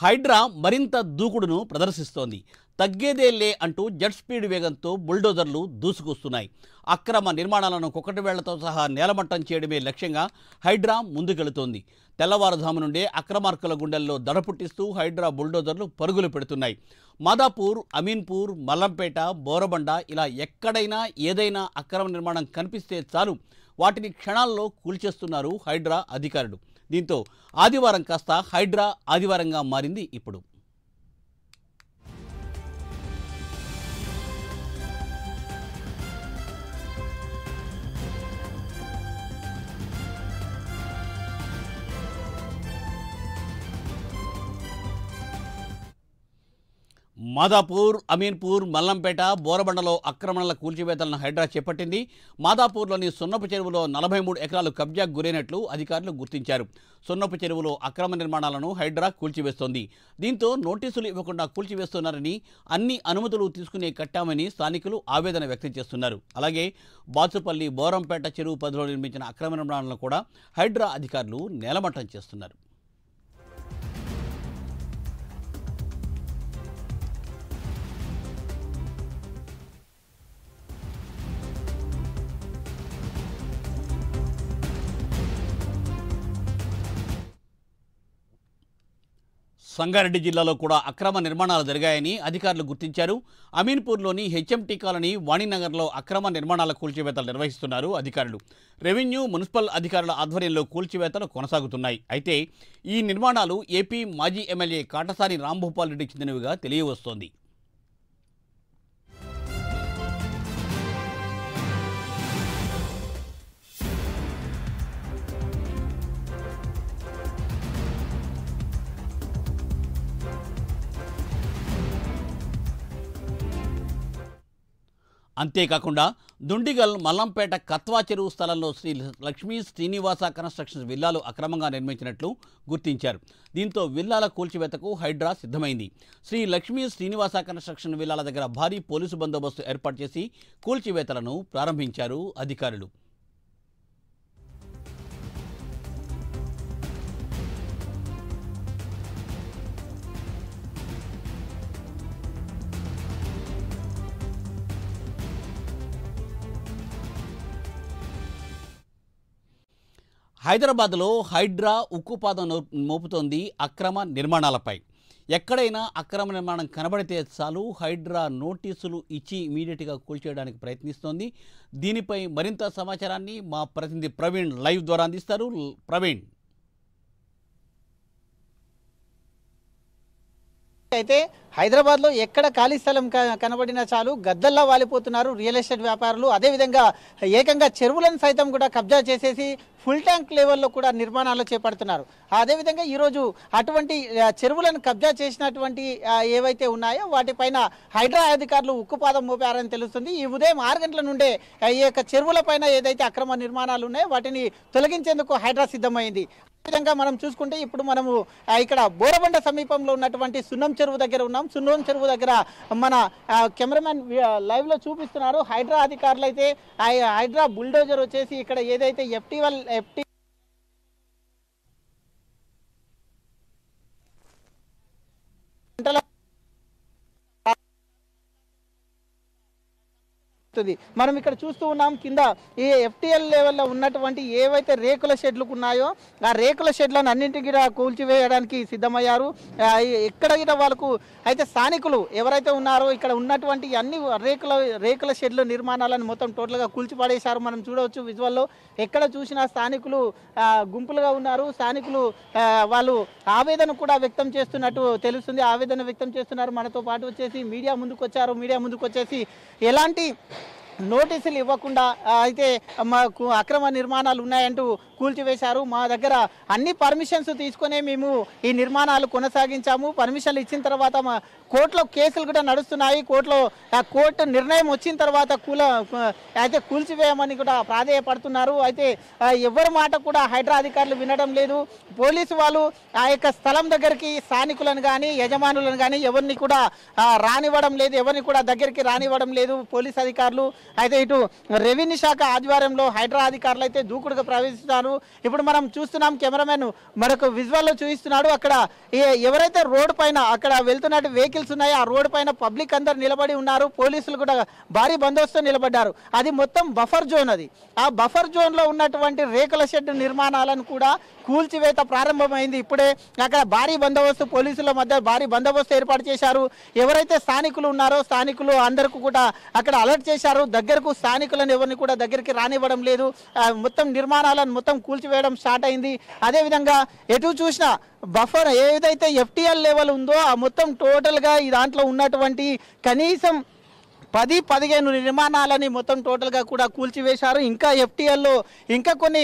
హైడ్రా మరింత దూకుడును ప్రదర్శిస్తోంది. తగ్గేదేలే అంటూ జెట్ స్పీడ్ వేగంతో బుల్డోజర్లు దూసుకొస్తున్నాయి. అక్రమ నిర్మాణాలను కుక్కటి వేళ్లతో సహా నేలమట్టం చేయడమే లక్ష్యంగా హైడ్రా ముందుకెళుతోంది. తెల్లవారుజాము నుండే అక్రమార్కుల గుండెల్లో దడ పుట్టిస్తూ హైడ్రా బుల్డోజర్లు పరుగులు పెడుతున్నాయి. మాదాపూర్, అమీన్పూర్, మల్లంపేట, బోరబండ ఇలా ఎక్కడైనా ఏదైనా అక్రమ నిర్మాణం కనిపిస్తే చాలు వాటిని క్షణాల్లో కూల్చేస్తున్నారు హైడ్రా అధికారులు. దీంతో ఆదివారం కాస్త హైడ్రా ఆదివారంగా మారింది. ఇప్పుడు మాదాపూర్, అమీన్పూర్, మల్లంపేట, బోరబండలో ఆక్రమణల కూల్చివేతలను హైడ్రా చేపట్టింది. మాదాపూర్లోని సున్నపు చెరువులో 43 ఎకరాలు కబ్జాకు గురైనట్లు అధికారులు గుర్తించారు. సున్నపు చెరువులో అక్రమ నిర్మాణాలను హైడ్రా కూల్చివేస్తోంది. దీంతో నోటీసులు ఇవ్వకుండా కూల్చివేస్తున్నారని, అన్ని అనుమతులు తీసుకునే కట్టామని స్థానికులు ఆవేదన వ్యక్తం చేస్తున్నారు. అలాగే బాచుపల్లి, బోరంపేట చెరువు పరిధిలో నిర్మించిన అక్రమ నిర్మాణాలను కూడా హైడ్రా అధికారులు నేలమట్టం చేస్తున్నారు. సంగారెడ్డి జిల్లాలో కూడా అక్రమ నిర్మాణాలు జరిగాయని అధికారులు గుర్తించారు. అమీన్పూర్లోని హెచ్ఎంటీ కాలనీ, వాణినగర్లో అక్రమ నిర్మాణాల కూల్చివేతలు నిర్వహిస్తున్నారు అధికారులు. రెవెన్యూ, మున్సిపల్ అధికారుల ఆధ్వర్యంలో కూల్చివేతలు కొనసాగుతున్నాయి. అయితే ఈ నిర్మాణాలు ఏపీ మాజీ ఎమ్మెల్యే కాటసాని రాంభూపాల్ రెడ్డికి చెందినవిగా తెలియవస్తోంది. అంతేకాకుండా దుండిగల్, మల్లంపేట, కత్వా చెరువు స్థలంలో శ్రీ లక్ష్మీ శ్రీనివాస కన్స్ట్రక్షన్స్ విల్లాలు అక్రమంగా నిర్మించినట్లు గుర్తించారు. దీంతో విల్లాల కూల్చివేతకు హైడ్రా సిద్ధమైంది. శ్రీ లక్ష్మీ శ్రీనివాస కన్స్ట్రక్షన్ విల్లాల దగ్గర భారీ పోలీసు బందోబస్తు ఏర్పాటు చేసి కూల్చివేతలను ప్రారంభించారు అధికారులు. హైదరాబాద్లో హైడ్రా ఉక్కుపాదం మోపుతోంది అక్రమ నిర్మాణాలపై. ఎక్కడైనా అక్రమ నిర్మాణం కనబడితే చాలు హైడ్రా నోటీసులు ఇచ్చి ఇమీడియట్గా కూల్చేయడానికి ప్రయత్నిస్తోంది. దీనిపై మరింత సమాచారాన్ని మా ప్రతినిధి ప్రవీణ్ లైవ్ ద్వారా అందిస్తారు. ప్రవీణ్, అయితే హైదరాబాద్లో ఎక్కడ ఖాళీ స్థలం కనబడినా చాలు గద్దల్లా వాలిపోతున్నారు రియల్ ఎస్టేట్ వ్యాపారులు. అదేవిధంగా ఏకంగా చెరువులను సైతం కూడా కబ్జా చేసేసి ఫుల్ ట్యాంక్ లెవెల్లో కూడా నిర్మాణాలు చేపడుతున్నారు. అదేవిధంగా ఈరోజు అటువంటి చెరువులను కబ్జా చేసినటువంటి ఏవైతే ఉన్నాయో వాటిపైన హైడ్రా అధికారులు ఉక్కుపాదం మోపారని తెలుస్తుంది. ఈ ఉదయం 6 గంటల నుండే ఈ యొక్క చెరువులపైన ఏదైతే అక్రమ నిర్మాణాలు ఉన్నాయో వాటిని తొలగించేందుకు హైడ్రా సిద్ధమైంది. విధంగా మనం చూసుకుంటే ఇప్పుడు మనము ఇక్కడ బోరబండ సమీపంలో ఉన్నటువంటి సున్నం చెరువు దగ్గర ఉన్నాం. సున్నం చెరువు దగ్గర మన కెమెరామెన్ లైవ్ లో చూపిస్తున్నారు. హైడ్రా అధికారులు అయితే హైడ్రా బుల్డోజర్ వచ్చేసి ఇక్కడ ఏదైతే ఎఫ్టీ మనం ఇక్కడ చూస్తూ ఉన్నాం. కింద ఈ ఎఫ్టీఎల్ లెవెల్లో ఉన్నటువంటి ఏవైతే రేకుల షెడ్లు ఉన్నాయో ఆ రేకుల షెడ్లను అన్నింటికి కూల్చివేయడానికి సిద్ధమయ్యారు. ఎక్కడ వాళ్ళకు అయితే స్థానికులు ఎవరైతే ఉన్నారో ఇక్కడ ఉన్నటువంటి అన్ని రేకుల షెడ్లు నిర్మాణాలను మొత్తం టోటల్గా కూల్చిపడేశారు. మనం చూడవచ్చు విజువల్లో. ఎక్కడ చూసినా స్థానికులు గుంపులుగా ఉన్నారు. స్థానికులు వాళ్ళు ఆవేదన కూడా వ్యక్తం చేస్తున్నట్టు తెలుస్తుంది. ఆవేదన వ్యక్తం చేస్తున్నారు. మనతో పాటు వచ్చేసి మీడియా ముందుకు వచ్చారు. మీడియా ముందుకు వచ్చేసి ఎలాంటి నోటీసులు ఇవ్వకుండా అయితే మాకు అక్రమ నిర్మాణాలు ఉన్నాయంటూ కూల్చివేశారు. మా దగ్గర అన్ని పర్మిషన్స్ తీసుకునే మేము ఈ నిర్మాణాలు కొనసాగించాము. పర్మిషన్లు ఇచ్చిన తర్వాత మా కోర్టులో కేసులు కూడా నడుస్తున్నాయి. కోర్టు నిర్ణయం వచ్చిన తర్వాత కూల్చివేయమని కూడా ప్రాధేయపడుతున్నారు. అయితే ఎవరి మాట కూడా హైడ్రా అధికారులు వినడం లేదు. పోలీసు వాళ్ళు ఆ యొక్క స్థలం దగ్గరికి స్థానికులను కానీ యజమానులను కానీ ఎవరిని కూడా రానివ్వడం లేదు. ఎవరిని కూడా దగ్గరికి రానివ్వడం లేదు పోలీస్ అధికారులు. అయితే ఇటు రెవెన్యూ శాఖ ఆధ్వర్యంలో హైడ్రా అధికారులు అయితే దూకుడుగా ప్రవేశిస్తారు. చేశారు. ఇప్పుడు మనం చూస్తున్నాం, కెమెరామెన్ మనకు విజువల్లో చూపిస్తున్నాడు. అక్కడ ఎవరైతే రోడ్డు పైన అక్కడ వెళ్తున్నట్టు వెహికల్స్ ఉన్నాయో ఆ రోడ్డు పైన పబ్లిక్ అందరు నిలబడి ఉన్నారు. పోలీసులు కూడా భారీ బందోబస్తు నిలబడ్డారు. అది మొత్తం బఫర్ జోన్. అది ఆ బఫర్ జోన్లో ఉన్నటువంటి రేకుల షెడ్ నిర్మాణాలను కూడా కూల్చివేత ప్రారంభమైంది. ఇప్పుడే అక్కడ భారీ బందోబస్తు, పోలీసుల మధ్య భారీ బందోబస్తు ఏర్పాటు చేశారు. ఎవరైతే స్థానికులు ఉన్నారో స్థానికులు అందరికీ కూడా అక్కడ అలర్ట్ చేశారు. దగ్గరకు స్థానికులను ఎవరిని కూడా దగ్గరికి రానివ్వడం లేదు. మొత్తం నిర్మాణాలను మొత్తం కూల్చివేయడం స్టార్ట్ అయింది. అదేవిధంగా ఎటు చూసినా బఫర్ ఏదైతే ఎఫ్టీఎల్ లెవెల్ ఉందో ఆ మొత్తం టోటల్గా ఈ దాంట్లో ఉన్నటువంటి కనీసం 10-15 నిర్మాణాలని మొత్తం టోటల్గా కూడా కూల్చివేశారు. ఇంకా ఎఫ్టీఎల్లో ఇంకా కొన్ని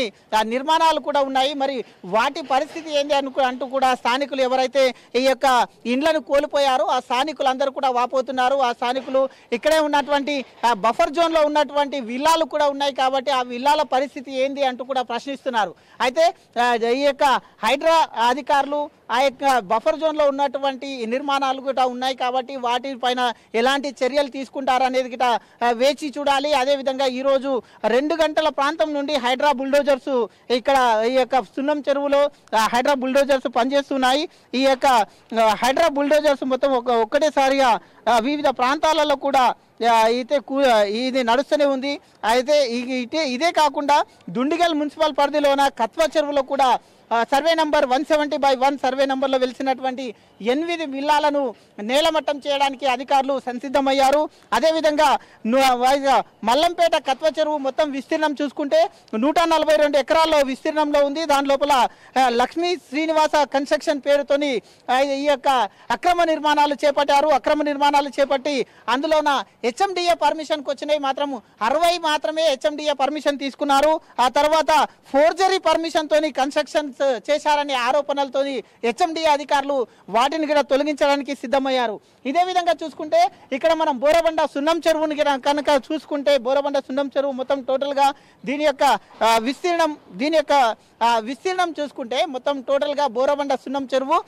నిర్మాణాలు కూడా ఉన్నాయి. మరి వాటి పరిస్థితి ఏంది అంటూ కూడా స్థానికులు ఎవరైతే ఈ యొక్క ఇండ్లను కోల్పోయారో ఆ స్థానికులు అందరూ కూడా వాపోతున్నారు. ఆ స్థానికులు ఇక్కడే ఉన్నటువంటి బఫర్ జోన్లో ఉన్నటువంటి విల్లాలు కూడా ఉన్నాయి కాబట్టి ఆ విల్లాల పరిస్థితి ఏంది అంటూ కూడా ప్రశ్నిస్తున్నారు. అయితే ఈ యొక్క హైడ్రా అధికారులు ఆ యొక్క బఫర్ జోన్లో ఉన్నటువంటి నిర్మాణాలు కూడా ఉన్నాయి కాబట్టి వాటిపైన ఎలాంటి చర్యలు తీసుకుంటారనేది గిట వేచి చూడాలి. అదేవిధంగా ఈరోజు 2 గంటల ప్రాంతం నుండి హైడ్రా బుల్డోజర్స్ ఇక్కడ ఈ యొక్క సున్నం చెరువులో హైడ్రా బుల్డోజర్స్ పనిచేస్తున్నాయి. ఈ యొక్క హైడ్రా బుల్డోజర్స్ మొత్తం ఒక్కటేసారిగా వివిధ ప్రాంతాలలో కూడా అయితే ఇది నడుస్తూనే ఉంది. అయితే ఇదే కాకుండా దుండిగల్ మున్సిపల్ పరిధిలోన కత్వ చెరువులో కూడా సర్వే నంబర్ 170/1 సర్వే నంబర్లో వెలిసినటువంటి 8 విల్లాలను నేలమట్టం చేయడానికి అధికారులు సంసిద్ధమయ్యారు. అదేవిధంగా మల్లంపేట కత్వ చెరువు మొత్తం విస్తీర్ణం చూసుకుంటే 142 ఎకరాల్లో విస్తీర్ణంలో ఉంది. దాని లోపల లక్ష్మీ శ్రీనివాస కన్స్ట్రక్షన్ పేరుతోని ఈ యొక్క అక్రమ నిర్మాణాలు చేపట్టారు. అక్రమ నిర్మాణాలు చేపట్టి అందులోన హెచ్ఎండిఏ పర్మిషన్కి వచ్చినాయి మాత్రం 60 మాత్రమే హెచ్ఎండిఏ పర్మిషన్ తీసుకున్నారు. ఆ తర్వాత ఫోర్జరీ పర్మిషన్ తోని కన్స్ట్రక్షన్ చేశారనే ఆరోపణలతో హెచ్ఎండిఏ అధికారులు వాటిని కూడా తొలగించడానికి సిద్ధమయ్యారు. ఇదే విధంగా చూసుకుంటే ఇక్కడ మనం బోరబండ సున్నం చెరువుని కనుక చూసుకుంటే బోరబండ సున్నం చెరువు మొత్తం టోటల్గా దీని యొక్క విస్తీర్ణం చూసుకుంటే మొత్తం టోటల్గా బోరబండ సున్నం చెరువు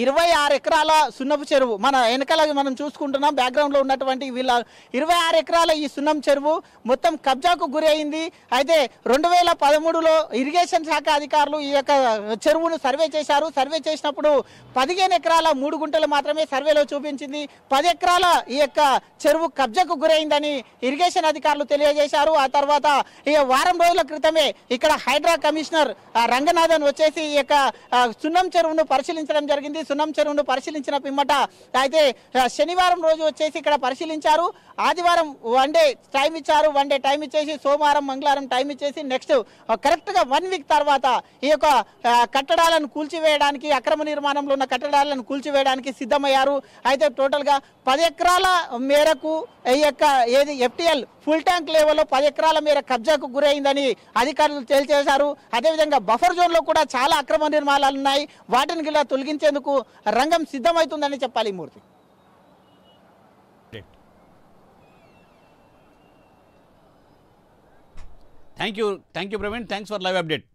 26 ఎకరాల సున్నపు చెరువు. మన వెనకాల మనం చూసుకుంటున్నాం బ్యాక్గ్రౌండ్లో ఉన్నటువంటి వీళ్ళ 26 ఎకరాల ఈ సున్నం చెరువు మొత్తం కబ్జాకు గురి అయింది. అయితే 2013లో ఇరిగేషన్ శాఖ అధికారులు ఈ యొక్క చెరువును సర్వే చేశారు. సర్వే చేసినప్పుడు 15 ఎకరాల 3 గుంటలు మాత్రమే సర్వేలో చూపించింది. 10 ఎకరాల ఈ యొక్క చెరువు కబ్జాకు గురైందని ఇరిగేషన్ అధికారులు తెలియజేశారు. ఆ తర్వాత ఈ వారం రోజుల క్రితమే ఇక్కడ హైడ్రా కమిషనర్ రంగనాథన్ వచ్చేసి ఈ యొక్క సున్నం చెరువును పరిశీలించడం జరిగింది. సున్నం చెరువును పరిశీలించిన పిమ్మట అయితే శనివారం రోజు వచ్చేసి ఇక్కడ పరిశీలించారు. ఆదివారం 1 డే టైం ఇచ్చారు. 1 డే టైం ఇచ్చేసి సోమవారం మంగళవారం టైం ఇచ్చేసి నెక్స్ట్ కరెక్ట్గా 1 వీక్ తర్వాత ఈ యొక్క కట్టడాలను కూల్చివేయడానికి అక్రమ నిర్మాణంలో ఉన్న కట్టడాలను కూల్చివేయడానికి సిద్ధమయ్యారు. అయితే టోటల్గా 10 ఎకరాల మేరకు ఈ యొక్క ఎఫ్టీఎల్ ఫుల్ ట్యాంక్ లెవెల్లో 10 ఎకరాల మేర కబ్జాకు గురైందని అధికారులు తేల్చేశారు. అదేవిధంగా బఫర్ జోన్లో కూడా చాలా అక్రమ నిర్మాణాలు ఉన్నాయి. వాటిని ఇలా తొలగించేందుకు రంగం సిద్ధమవుతుందని చెప్పాలి. Murthy, thank you Praveen, thanks for live update.